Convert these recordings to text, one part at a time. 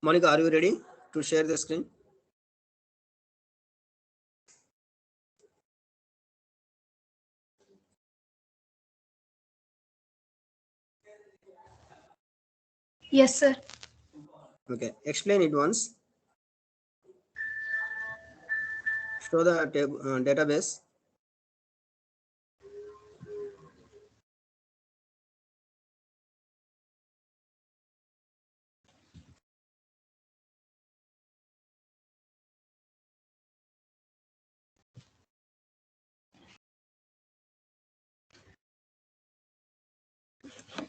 Monica, are you ready to share the screen? Yes, sir. Okay, explain it once. Show the database.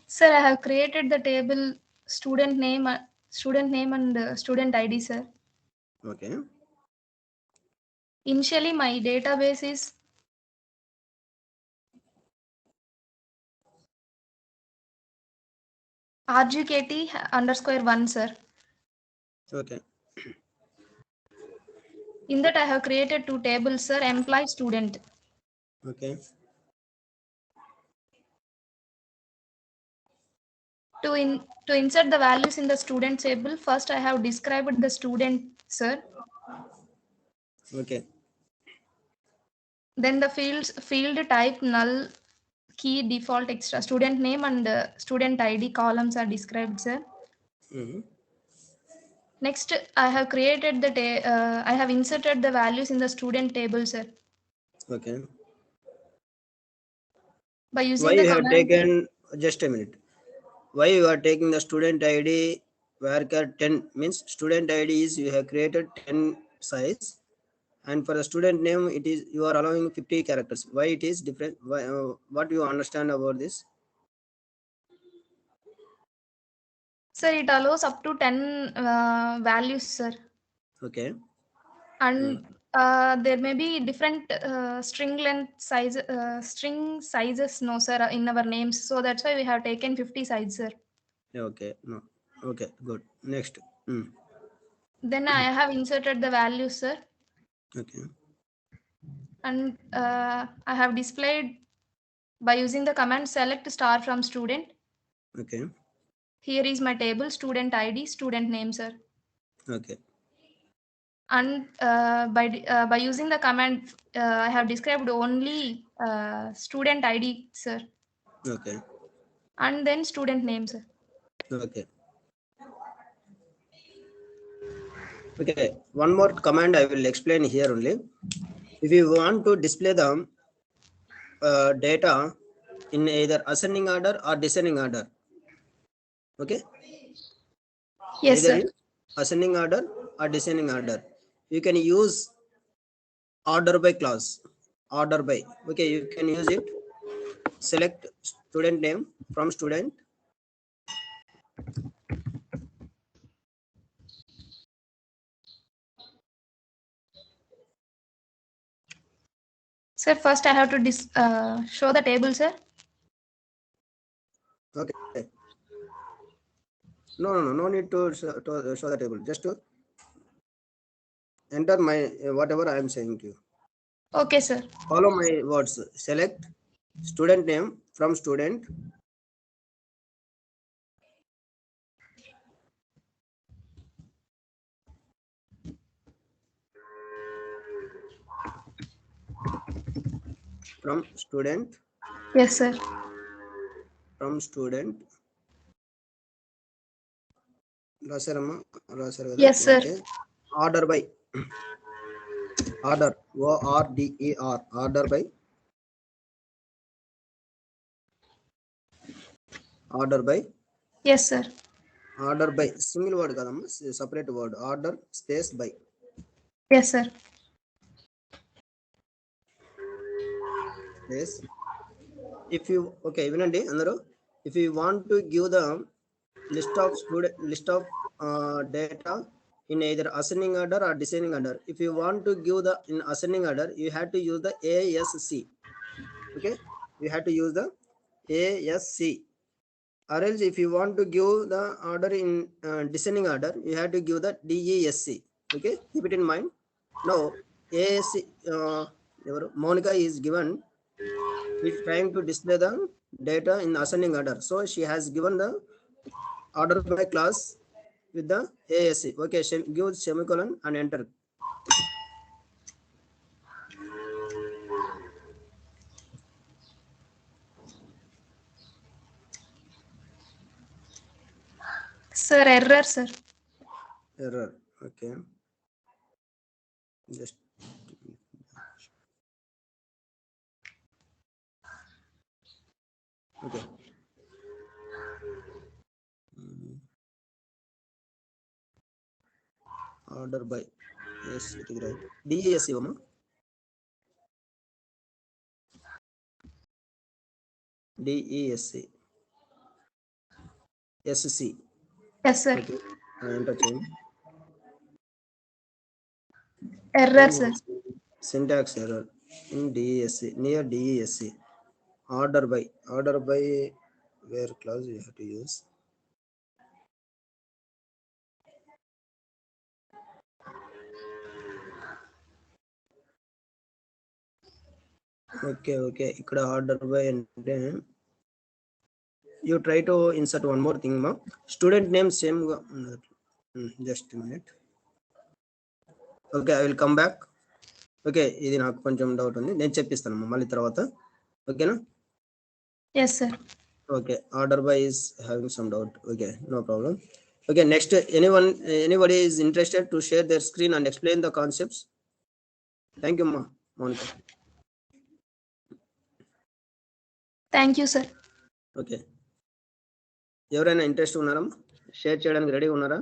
Sir, I have created the table student name and student ID, sir. Okay. Initially, my database is RGKT_1, sir. Okay. In that, I have created two tables, sir. Employee, student. Okay. To insert the values in the student table, first I have described the student, sir. Okay. Then the field type null, key default extra, student name and student ID columns are described, sir. Mm-hmm. Next, I have created the I have inserted the values in the student table, sir. Okay. By Why using the you have command. taken, just a minute. Why you are taking the student ID varchar 10 means student ID is you have created 10 size, and for the student name it is you are allowing 50 characters. Why it is different? Why, what you understand about this? Sir, it allows up to 10 values, sir. Okay. And there may be different string sizes, no, sir, in our names. So that's why we have taken 50 sides, sir. Okay. No. Okay. Good. Next. Mm. Then I have inserted the values, sir. Okay. And I have displayed by using the command select star from student. Okay. Here is my table, student ID, student name, sir. Okay. And by using the command, I have described only student ID, sir. Okay. And then student name, sir. Okay. Okay. One more command I will explain here only. If you want to display the data in either ascending order or descending order, okay, Yes, either sir. in ascending order or descending order, you can use order by clause. Order by, okay, you can use it. Select student name from student. Sir, first I have to show the table, sir. Okay. No need to show the table. Just to enter my whatever I am saying to you. Okay, sir. Follow my words. Select student name from student. From student. Yes, sir. From student. Rasarama. Yes, sir. Okay. Order by. Order. ORDER. Order by. Order by. Yes, sir. Order by. Single word kadamma. Separate word. Order space by. Yes, sir. Yes. If you okay, వినండి అందరూ. If you want to give the list of data in either ascending order or descending order, if you want to give the in ascending order, you have to use the ASC. Okay, you have to use the ASC. Or else, if you want to give the order in descending order, you have to give the DESC. Okay, keep it in mind. Now, ASC. Monica is given. He's trying to display the data in ascending order. So she has given the order by class with the ASC. Okay, give semicolon and enter. Sir, error, sir. Error. Okay. Just okay. Order by. Yes, it is right. DASC, Mama. DESC. SC. Yes, sir. Okay. Enter change. Error, sir. Syntax error in DESC, near DESC. Order by. Order by where clause you have to use. Okay, okay. Ikkada order by ante you try to insert one more thing, ma. Student name same. Just a minute. Okay, I will come back. Okay, ఇది నాకు కొంచెం doubt ఉంది, నేను చెప్పిస్తాను మళ్ళీ తర్వాత. ఓకేనా? Yes, sir. Okay, order by is having some doubt. Okay, no problem. Okay, next, anybody is interested to share their screen and explain the concepts? Thank you, ma. Monica. Thank you, sir. Okay, ఎవరైనా interest ఉన్నారా? Share చేయడానికి రెడీగా ఉన్నారా?